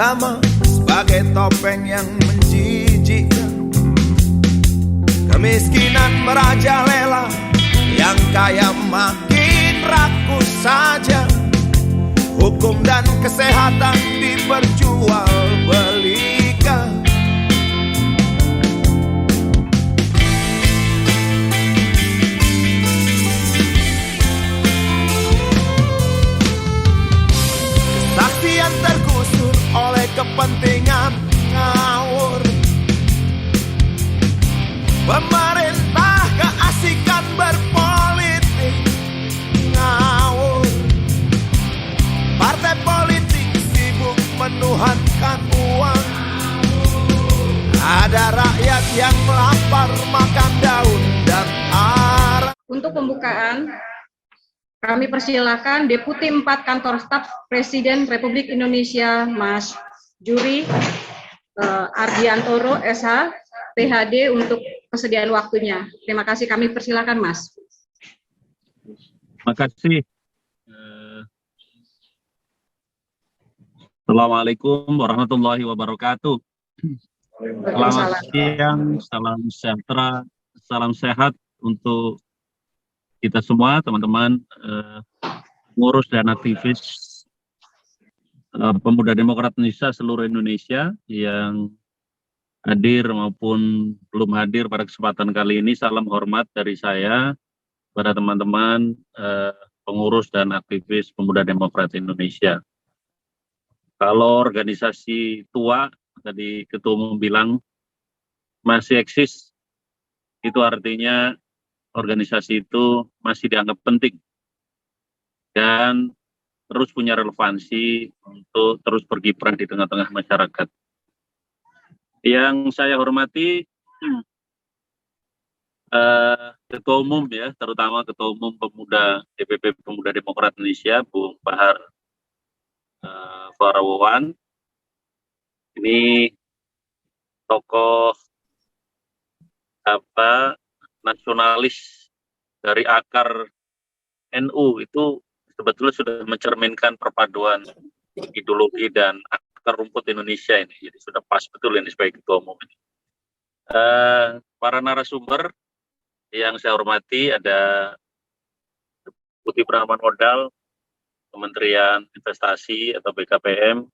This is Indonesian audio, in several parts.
agama sebagai topeng yang menjijikkan. Kemiskinan merajalela, yang kaya makin rakus saja. Hukum dan kesehatan diperjualbelikan. Kesaktian tergusur oleh kepentingan ngawur. Pemerintah keasikan berpolitik ngawur. Partai politik sibuk menuhankan uang. Ada rakyat yang lapar makan daun dan arang. Untuk pembukaan, kami persilakan Deputi 4 Kantor Staf Presiden Republik Indonesia, Mas Juri Ardiantoro, SH, PhD, untuk kesediaan waktunya. Terima kasih, kami persilakan, Mas. Terima kasih. Assalamualaikum warahmatullahi wabarakatuh. Selamat siang, salam sejahtera, salam sehat untuk kita semua, teman-teman pengurus dan aktivis Pemuda Demokrat Indonesia seluruh Indonesia yang hadir maupun belum hadir pada kesempatan kali ini. Salam hormat dari saya pada teman-teman pengurus dan aktivis Pemuda Demokrat Indonesia. Kalau organisasi tua, tadi Ketua Umum bilang masih eksis, itu artinya organisasi itu masih dianggap penting dan terus punya relevansi untuk terus berkiprah di tengah-tengah masyarakat. Yang saya hormati Ketua Umum ya, terutama Ketua Umum DPP Pemuda Demokrat Indonesia, Bung Bahar Farawawan. Ini tokoh nasionalis dari akar NU, itu sebetulnya sudah mencerminkan perpaduan ideologi dan akar rumput Indonesia ini. Jadi sudah pas betul ini sebagai Ketua Umum ini. Para narasumber yang saya hormati, ada Deputi Penanaman Modal Kementerian Investasi atau BKPM,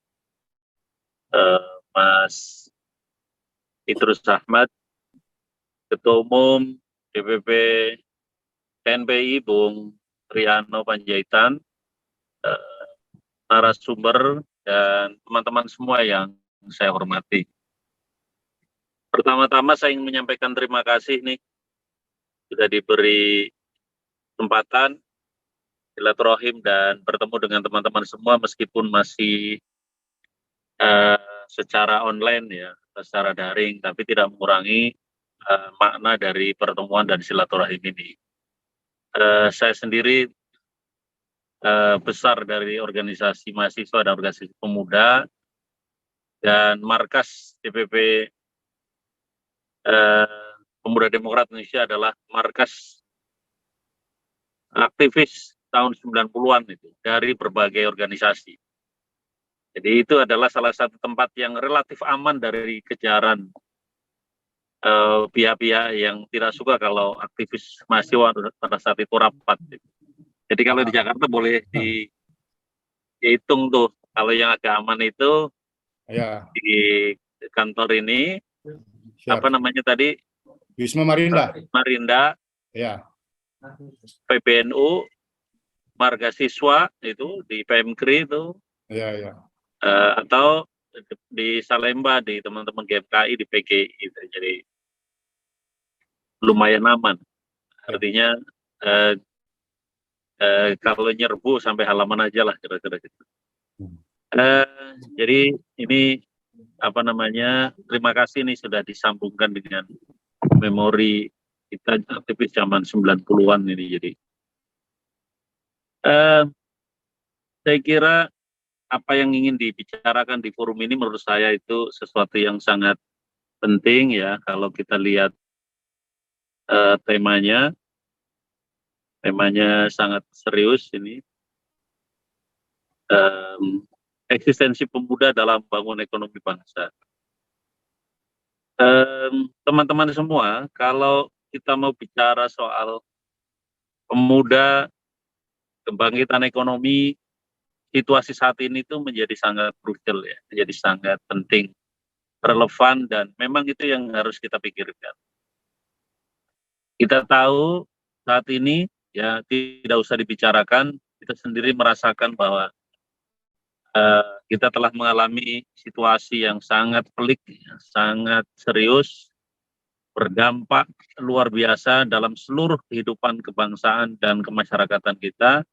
Mas Idrus Ahmad, Ketua Umum DPP TNPI Bung Triano Panjaitan, narasumber dan teman-teman semua yang saya hormati. Pertama-tama saya ingin menyampaikan terima kasih nih sudah diberi kesempatan silaturahim dan bertemu dengan teman-teman semua meskipun masih secara online ya, secara daring, tapi tidak mengurangi makna dari pertemuan dan silaturahim ini. Saya sendiri besar dari organisasi mahasiswa dan organisasi pemuda, dan markas DPP Pemuda Demokrat Indonesia adalah markas aktivis tahun 90-an itu dari berbagai organisasi. Jadi itu adalah salah satu tempat yang relatif aman dari kejaran pihak-pihak yang tidak suka kalau aktivis mahasiswa pada saat itu rapat. Jadi kalau di Jakarta boleh dihitung tuh, kalau yang agak aman itu ya di kantor ini. Siap. Apa namanya tadi? Wisma Marinda. Marinda. Ya. PBNU, Marga Siswa itu di PMKRI itu. Ya. Atau di Salemba di teman-teman GMKI di PGI gitu. Jadi lumayan aman. Artinya kalau nyerbu sampai halaman aja lah kira-kira gitu. Jadi ini apa namanya, terima kasih nih sudah disambungkan dengan memori kita aktivis zaman 90-an ini. Jadi saya kira apa yang ingin dibicarakan di forum ini menurut saya itu sesuatu yang sangat penting ya. Kalau kita lihat temanya sangat serius ini. eksistensi pemuda dalam bangun ekonomi bangsa. Teman-teman semua, kalau kita mau bicara soal pemuda, kebangkitan ekonomi, situasi saat ini itu menjadi sangat krusial ya, menjadi sangat penting, relevan, dan memang itu yang harus kita pikirkan. Kita tahu saat ini ya tidak usah dibicarakan, kita sendiri merasakan bahwa kita telah mengalami situasi yang sangat pelik, sangat serius, berdampak luar biasa dalam seluruh kehidupan kebangsaan dan kemasyarakatan kita,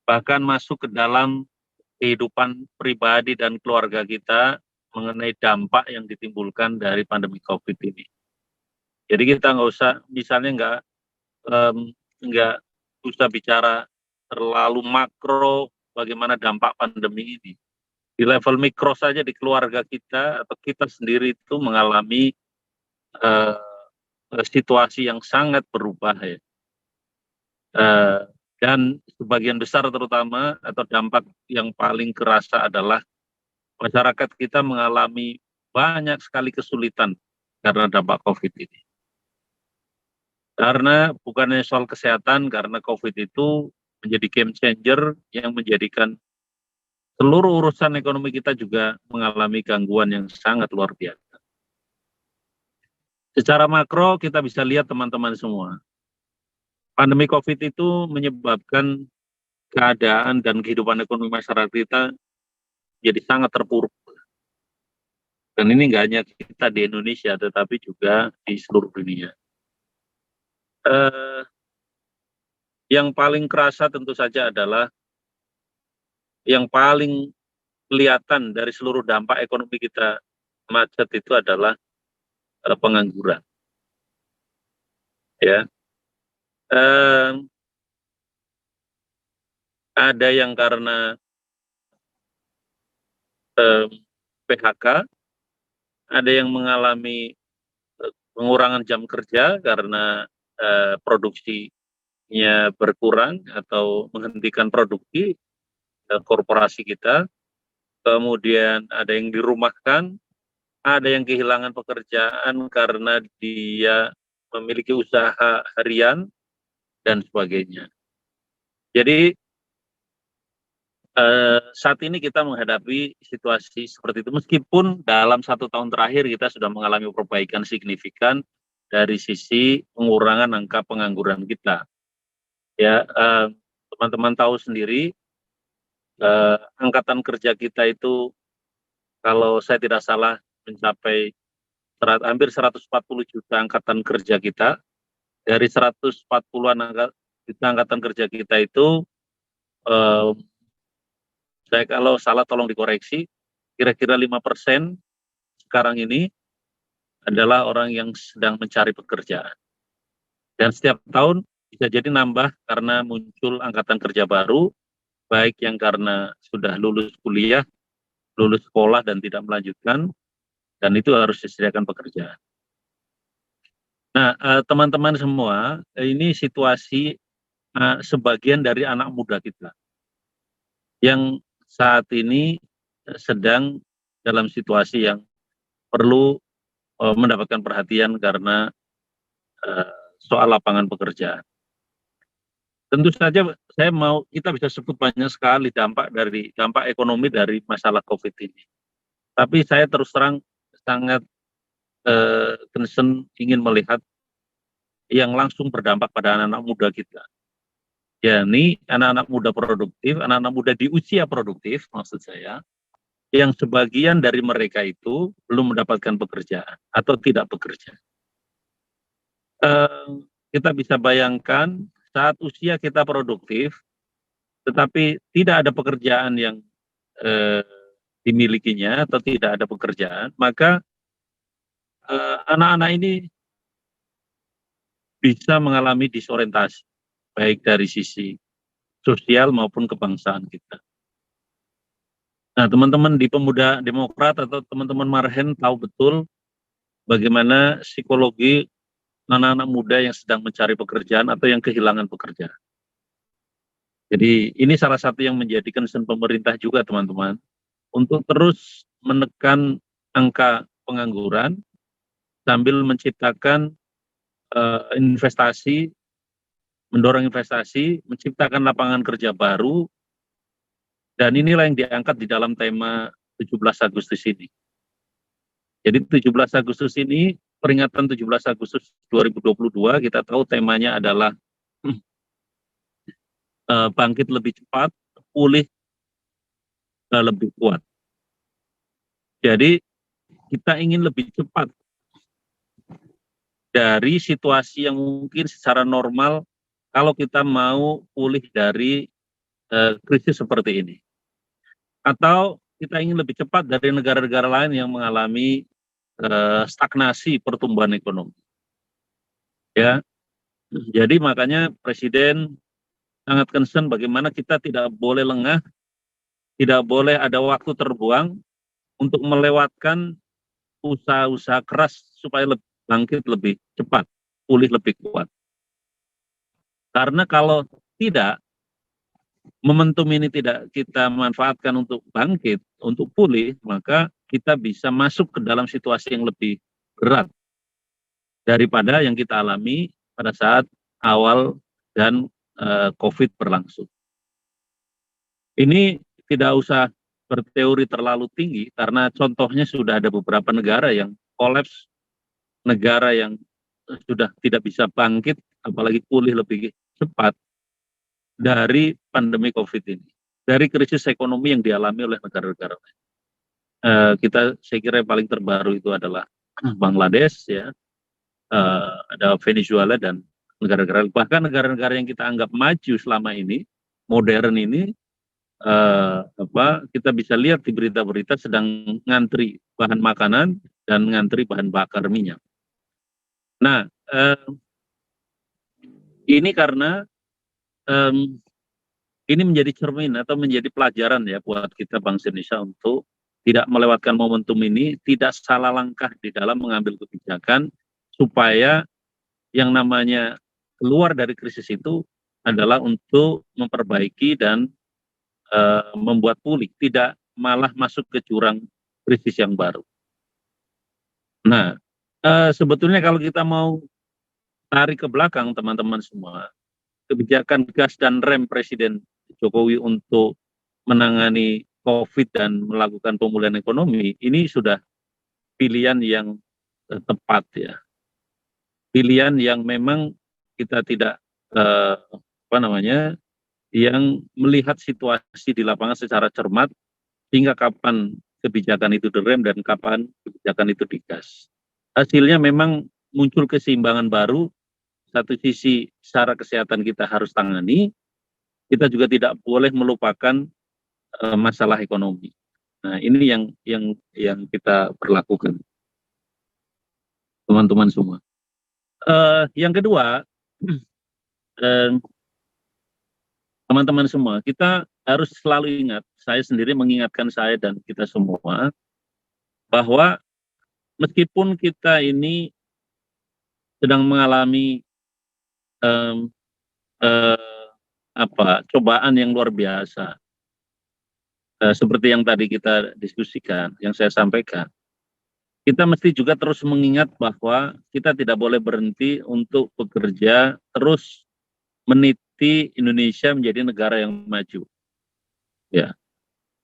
bahkan masuk ke dalam kehidupan pribadi dan keluarga kita mengenai dampak yang ditimbulkan dari pandemi COVID ini. Jadi kita nggak usah, misalnya nggak usah bicara terlalu makro bagaimana dampak pandemi ini. Di level mikro saja di keluarga kita atau kita sendiri itu mengalami situasi yang sangat berubah ya. Dan sebagian besar terutama atau dampak yang paling kerasa adalah masyarakat kita mengalami banyak sekali kesulitan karena dampak COVID ini. Karena bukannya soal kesehatan, karena COVID itu menjadi game changer yang menjadikan seluruh urusan ekonomi kita juga mengalami gangguan yang sangat luar biasa. Secara makro kita bisa lihat teman-teman semua, pandemi COVID itu menyebabkan keadaan dan kehidupan ekonomi masyarakat kita jadi sangat terpuruk. Dan ini nggak hanya kita di Indonesia, tetapi juga di seluruh dunia. Yang paling kerasa tentu saja adalah yang paling kelihatan dari seluruh dampak ekonomi kita macet itu adalah pengangguran. Ya, ada yang karena PHK, ada yang mengalami pengurangan jam kerja karena produksinya berkurang atau menghentikan produksi korporasi kita, kemudian ada yang dirumahkan, ada yang kehilangan pekerjaan karena dia memiliki usaha harian, dan sebagainya. Jadi saat ini kita menghadapi situasi seperti itu, meskipun dalam 1 tahun terakhir kita sudah mengalami perbaikan signifikan dari sisi pengurangan angka pengangguran kita. Ya, teman-teman tahu sendiri, angkatan kerja kita itu kalau saya tidak salah mencapai hampir 140 juta angkatan kerja kita. Dari 140-an juta angkatan kerja kita itu, saya kalau salah tolong dikoreksi, kira-kira 5% sekarang ini adalah orang yang sedang mencari pekerjaan. Dan setiap tahun bisa jadi nambah karena muncul angkatan kerja baru, baik yang karena sudah lulus kuliah, lulus sekolah dan tidak melanjutkan, dan itu harus disediakan pekerjaan. Nah, teman-teman semua, ini situasi sebagian dari anak muda kita yang saat ini sedang dalam situasi yang perlu mendapatkan perhatian karena soal lapangan pekerjaan. Tentu saja kita bisa sebut banyak sekali dampak ekonomi dari masalah COVID ini. Tapi saya terus terang sangat concern ingin melihat yang langsung berdampak pada anak-anak muda kita. Yakni anak-anak muda produktif, anak-anak muda di usia produktif maksud saya, yang sebagian dari mereka itu belum mendapatkan pekerjaan atau tidak bekerja. Kita bisa bayangkan saat usia kita produktif, tetapi tidak ada pekerjaan yang dimilikinya atau tidak ada pekerjaan, maka anak-anak ini bisa mengalami disorientasi, baik dari sisi sosial maupun kebangsaan kita. Nah, teman-teman di Pemuda Demokrat atau teman-teman Marhen tahu betul bagaimana psikologi anak-anak muda yang sedang mencari pekerjaan atau yang kehilangan pekerjaan. Jadi ini salah satu yang menjadi concern pemerintah juga, teman-teman. untuk terus menekan angka pengangguran sambil menciptakan investasi, mendorong investasi, menciptakan lapangan kerja baru, dan inilah yang diangkat di dalam tema 17 Agustus ini. Jadi 17 Agustus ini, peringatan 17 Agustus 2022, kita tahu temanya adalah bangkit lebih cepat, pulih lebih kuat. Jadi kita ingin lebih cepat dari situasi yang mungkin secara normal kalau kita mau pulih dari krisis seperti ini. Atau kita ingin lebih cepat dari negara-negara lain yang mengalami stagnasi pertumbuhan ekonomi. Ya, jadi makanya Presiden sangat concern bagaimana kita tidak boleh lengah, tidak boleh ada waktu terbuang untuk melewatkan usaha-usaha keras supaya bangkit lebih cepat, pulih lebih kuat. Karena kalau tidak, momentum ini tidak kita manfaatkan untuk bangkit, untuk pulih, maka kita bisa masuk ke dalam situasi yang lebih berat daripada yang kita alami pada saat awal dan COVID berlangsung. Ini tidak usah berteori terlalu tinggi, karena contohnya sudah ada beberapa negara yang kolaps, negara yang sudah tidak bisa bangkit, apalagi pulih lebih cepat dari pandemi COVID ini, dari krisis ekonomi yang dialami oleh negara-negara lain. Saya kira yang paling terbaru itu adalah Bangladesh, ya, ada Venezuela dan negara-negara, bahkan negara-negara yang kita anggap maju selama ini, modern ini, kita bisa lihat di berita-berita sedang ngantri bahan makanan dan ngantri bahan bakar minyak. Nah, ini karena ini menjadi cermin atau menjadi pelajaran ya buat kita bangsa Indonesia untuk tidak melewatkan momentum ini, tidak salah langkah di dalam mengambil kebijakan supaya yang namanya keluar dari krisis itu adalah untuk memperbaiki dan membuat pulih, tidak malah masuk ke jurang krisis yang baru. Nah, sebetulnya kalau kita mau tarik ke belakang teman-teman semua, kebijakan gas dan rem Presiden Jokowi untuk menangani COVID dan melakukan pemulihan ekonomi, ini sudah pilihan yang tepat ya. Pilihan yang memang kita tidak yang melihat situasi di lapangan secara cermat hingga kapan kebijakan itu direm dan kapan kebijakan itu digas. Hasilnya memang muncul keseimbangan baru. Satu sisi secara kesehatan kita harus tangani, kita juga tidak boleh melupakan masalah ekonomi. Nah, ini yang kita perlakukan, teman-teman semua. Yang kedua, teman-teman semua, kita harus selalu ingat, saya sendiri mengingatkan saya dan kita semua, bahwa meskipun kita ini sedang mengalami cobaan yang luar biasa, seperti yang tadi kita diskusikan, yang saya sampaikan, kita mesti juga terus mengingat bahwa kita tidak boleh berhenti untuk bekerja terus meniti Indonesia menjadi negara yang maju. Ya.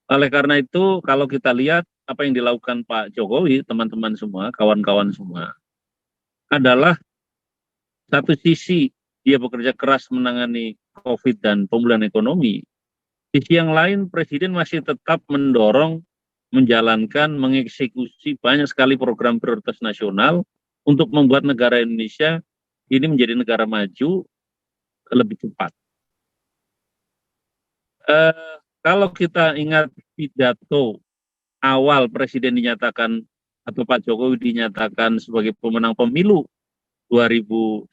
Oleh karena itu, kalau kita lihat apa yang dilakukan Pak Jokowi, teman-teman semua, kawan-kawan semua, adalah satu sisi dia bekerja keras menangani COVID dan pemulihan ekonomi. Sisi yang lain, Presiden masih tetap mendorong, menjalankan, mengeksekusi banyak sekali program prioritas nasional untuk membuat negara Indonesia ini menjadi negara maju lebih cepat. Kalau kita ingat pidato awal Presiden dinyatakan atau Pak Jokowi dinyatakan sebagai pemenang pemilu 2019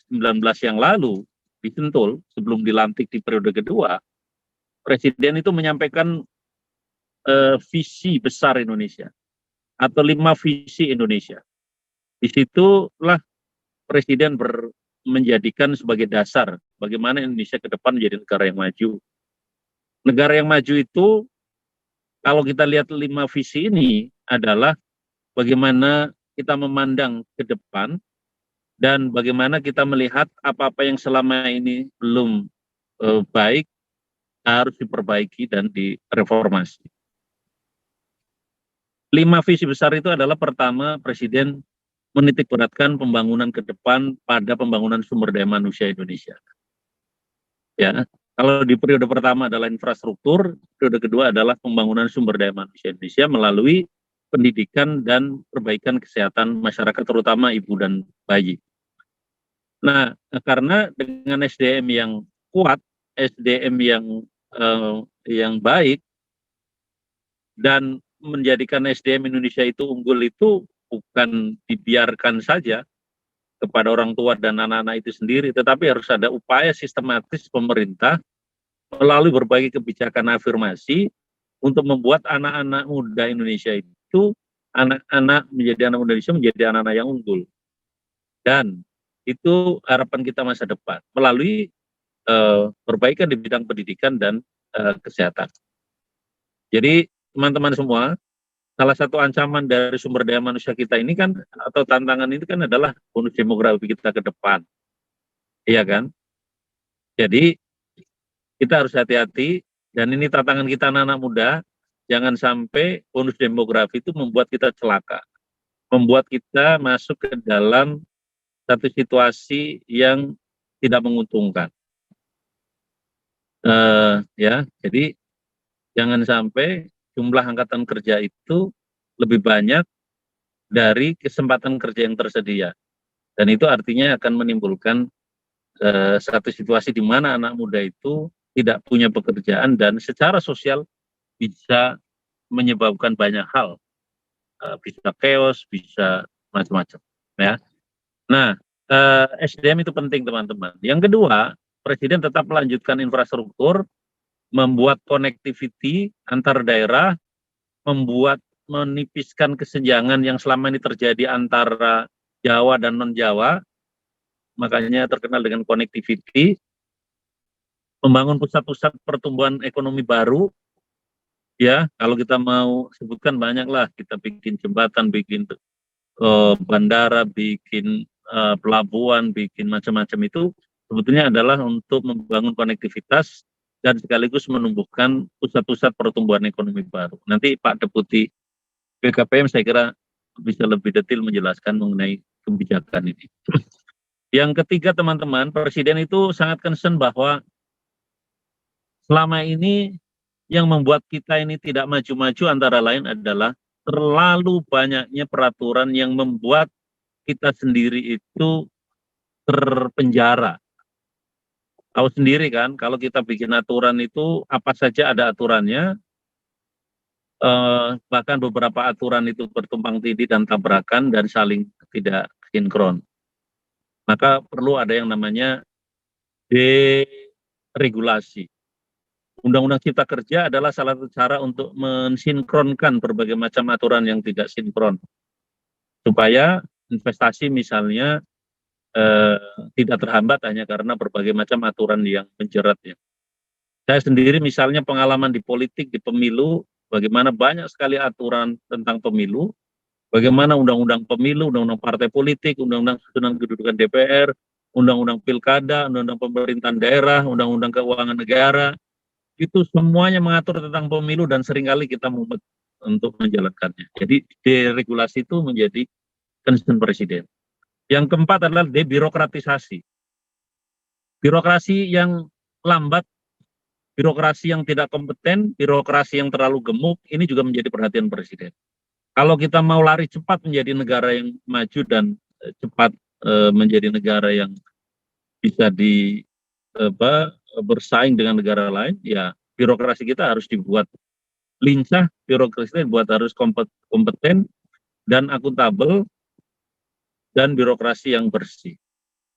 yang lalu di Sentul sebelum dilantik di periode kedua, Presiden itu menyampaikan visi besar Indonesia atau 5 visi Indonesia. Di situlah Presiden menjadikan sebagai dasar bagaimana Indonesia ke depan menjadi negara yang maju. Negara yang maju itu kalau kita lihat 5 visi ini adalah bagaimana kita memandang ke depan dan bagaimana kita melihat apa-apa yang selama ini belum baik harus diperbaiki dan direformasi. 5 visi besar itu adalah pertama, Presiden menitikberatkan pembangunan ke depan pada pembangunan sumber daya manusia Indonesia. Ya, kalau di periode pertama adalah infrastruktur, periode kedua adalah pembangunan sumber daya manusia Indonesia melalui pendidikan dan perbaikan kesehatan masyarakat, terutama ibu dan bayi. Nah, karena dengan SDM yang kuat, SDM yang baik, dan menjadikan SDM Indonesia itu unggul itu bukan dibiarkan saja kepada orang tua dan anak-anak itu sendiri, tetapi harus ada upaya sistematis pemerintah melalui berbagai kebijakan afirmasi untuk membuat anak-anak muda Indonesia itu, anak-anak menjadi anak muda Indonesia menjadi anak-anak yang unggul. Dan itu harapan kita masa depan melalui perbaikan di bidang pendidikan dan kesehatan. Jadi teman-teman semua, salah satu ancaman dari sumber daya manusia kita ini kan, atau tantangan ini kan adalah bonus demografi kita ke depan. Iya kan? Jadi kita harus hati-hati, dan ini tantangan kita anak-anak muda, jangan sampai bonus demografi itu membuat kita celaka, membuat kita masuk ke dalam satu situasi yang tidak menguntungkan. Ya, jadi jangan sampai jumlah angkatan kerja itu lebih banyak dari kesempatan kerja yang tersedia, dan itu artinya akan menimbulkan satu situasi di mana anak muda itu tidak punya pekerjaan dan secara sosial bisa menyebabkan banyak hal, bisa chaos, bisa macam-macam, ya. Nah, SDM itu penting teman-teman. Yang kedua, Presiden tetap melanjutkan infrastruktur, membuat connectivity antar daerah, menipiskan kesenjangan yang selama ini terjadi antara Jawa dan non-Jawa, makanya terkenal dengan connectivity, membangun pusat-pusat pertumbuhan ekonomi baru, ya, kalau kita mau sebutkan banyaklah, kita bikin jembatan, bikin bandara, bikin pelabuhan, bikin macam-macam, itu sebetulnya adalah untuk membangun konektivitas dan sekaligus menumbuhkan pusat-pusat pertumbuhan ekonomi baru. Nanti Pak Deputi BKPM saya kira bisa lebih detail menjelaskan mengenai kebijakan ini. Yang ketiga teman-teman, Presiden itu sangat concern bahwa selama ini yang membuat kita ini tidak maju-maju antara lain adalah terlalu banyaknya peraturan yang membuat kita sendiri itu terpenjara. Tahu sendiri kan, kalau kita bikin aturan itu apa saja ada aturannya, bahkan beberapa aturan itu bertumpang tindih dan tabrakan dan saling tidak sinkron. Maka perlu ada yang namanya deregulasi. Undang-Undang Cipta Kerja adalah salah satu cara untuk mensinkronkan berbagai macam aturan yang tidak sinkron, supaya investasi misalnya tidak terhambat hanya karena berbagai macam aturan yang menjeratnya. Saya sendiri misalnya pengalaman di politik, di pemilu, bagaimana banyak sekali aturan tentang pemilu, bagaimana undang-undang pemilu, undang-undang partai politik, undang-undang susunan kedudukan DPR, undang-undang pilkada, undang-undang pemerintahan daerah, undang-undang keuangan negara, itu semuanya mengatur tentang pemilu dan seringkali kita mumet untuk menjalankannya. Jadi deregulasi itu menjadi concern Presiden. Yang keempat adalah debirokratisasi. Birokrasi yang lambat, birokrasi yang tidak kompeten, birokrasi yang terlalu gemuk, ini juga menjadi perhatian Presiden. Kalau kita mau lari cepat menjadi negara yang maju dan cepat menjadi negara yang bisa bersaing dengan negara lain, ya birokrasi kita harus dibuat lincah, birokrasi kita dibuat harus kompeten dan akuntabel, dan birokrasi yang bersih.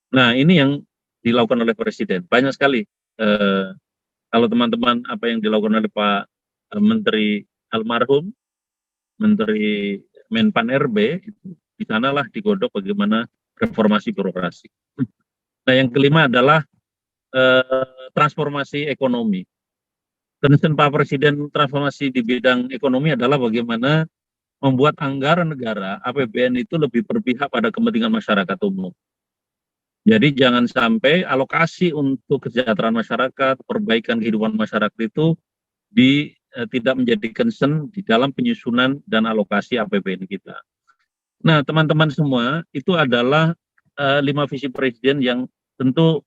Nah, ini yang dilakukan oleh Presiden. Banyak sekali. Kalau teman-teman apa yang dilakukan oleh Pak Menteri almarhum, Menteri Menpan RB, di sanalah digodok bagaimana reformasi birokrasi. Nah, yang kelima adalah transformasi ekonomi. concern Pak Presiden transformasi di bidang ekonomi adalah bagaimana membuat anggaran negara APBN itu lebih berpihak pada kepentingan masyarakat umum. Jadi jangan sampai alokasi untuk kesejahteraan masyarakat, perbaikan kehidupan masyarakat itu tidak menjadi concern di dalam penyusunan dan alokasi APBN kita. Nah, teman-teman semua, itu adalah 5 visi Presiden yang tentu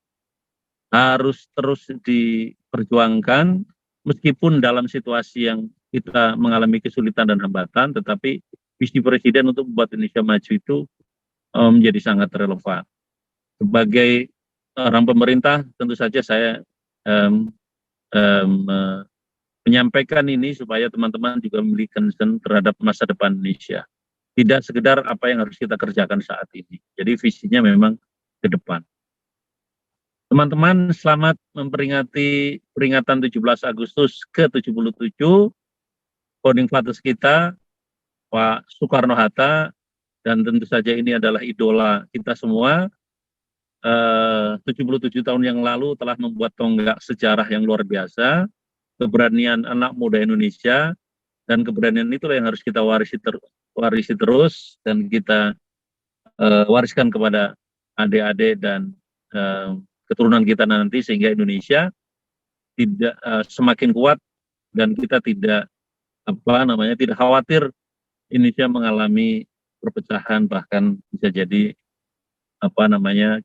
harus terus diperjuangkan, meskipun dalam situasi yang kita mengalami kesulitan dan hambatan, tetapi visi Presiden untuk membuat Indonesia maju itu menjadi sangat relevan. Sebagai orang pemerintah, tentu saja saya menyampaikan ini supaya teman-teman juga memiliki concern terhadap masa depan Indonesia. Tidak sekedar apa yang harus kita kerjakan saat ini. Jadi visinya memang ke depan. Teman-teman, selamat memperingati peringatan 17 Agustus ke-77, founding fathers kita, Pak Soekarno-Hatta, dan tentu saja ini adalah idola kita semua. 77 tahun yang lalu telah membuat tonggak sejarah yang luar biasa, keberanian anak muda Indonesia, dan keberanian itulah yang harus kita warisi terus, dan kita wariskan kepada adik-adik dan keturunan kita nanti, sehingga Indonesia tidak semakin kuat, dan kita tidak khawatir Indonesia mengalami perpecahan, bahkan bisa jadi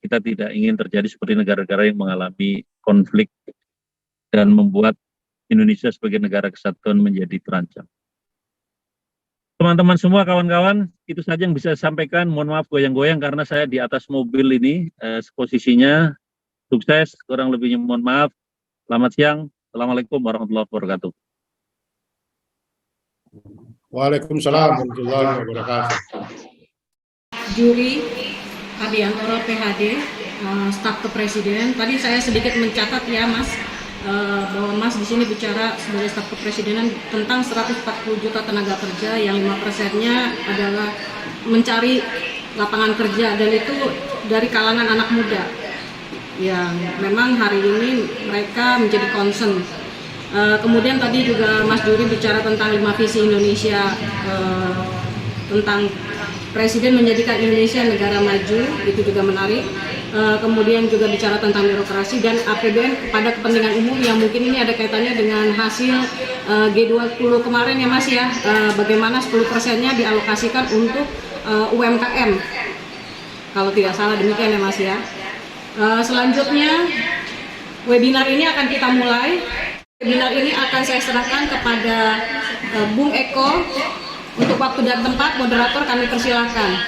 kita tidak ingin terjadi seperti negara-negara yang mengalami konflik dan membuat Indonesia sebagai negara kesatuan menjadi terancam. Teman-teman semua, kawan-kawan, itu saja yang bisa saya sampaikan. Mohon maaf goyang-goyang karena saya di atas mobil ini posisinya. Sukses, kurang lebihnya mohon maaf. Selamat siang. Assalamualaikum warahmatullahi wabarakatuh. Waalaikumsalam warahmatullahi wabarakatuh. Juri Adiantoro PhD, staf kepresiden. Tadi saya sedikit mencatat ya Mas, bahwa Mas di sini bicara sebagai staf kepresidenan tentang 140 juta tenaga kerja yang 5%-nya adalah mencari lapangan kerja, dan itu dari kalangan anak muda yang memang hari ini mereka menjadi concern. Kemudian tadi juga Mas Juri bicara tentang 5 visi Indonesia, tentang Presiden menjadikan Indonesia negara maju, itu juga menarik. Kemudian juga bicara tentang birokrasi dan APBN pada kepentingan umum, yang mungkin ini ada kaitannya dengan hasil G20 kemarin ya Mas ya, bagaimana 10%-nya dialokasikan untuk UMKM, kalau tidak salah demikian ya Mas ya. Selanjutnya webinar ini akan kita mulai. Webinar ini akan saya serahkan kepada Bung Eko. Untuk waktu dan tempat, moderator kami persilahkan.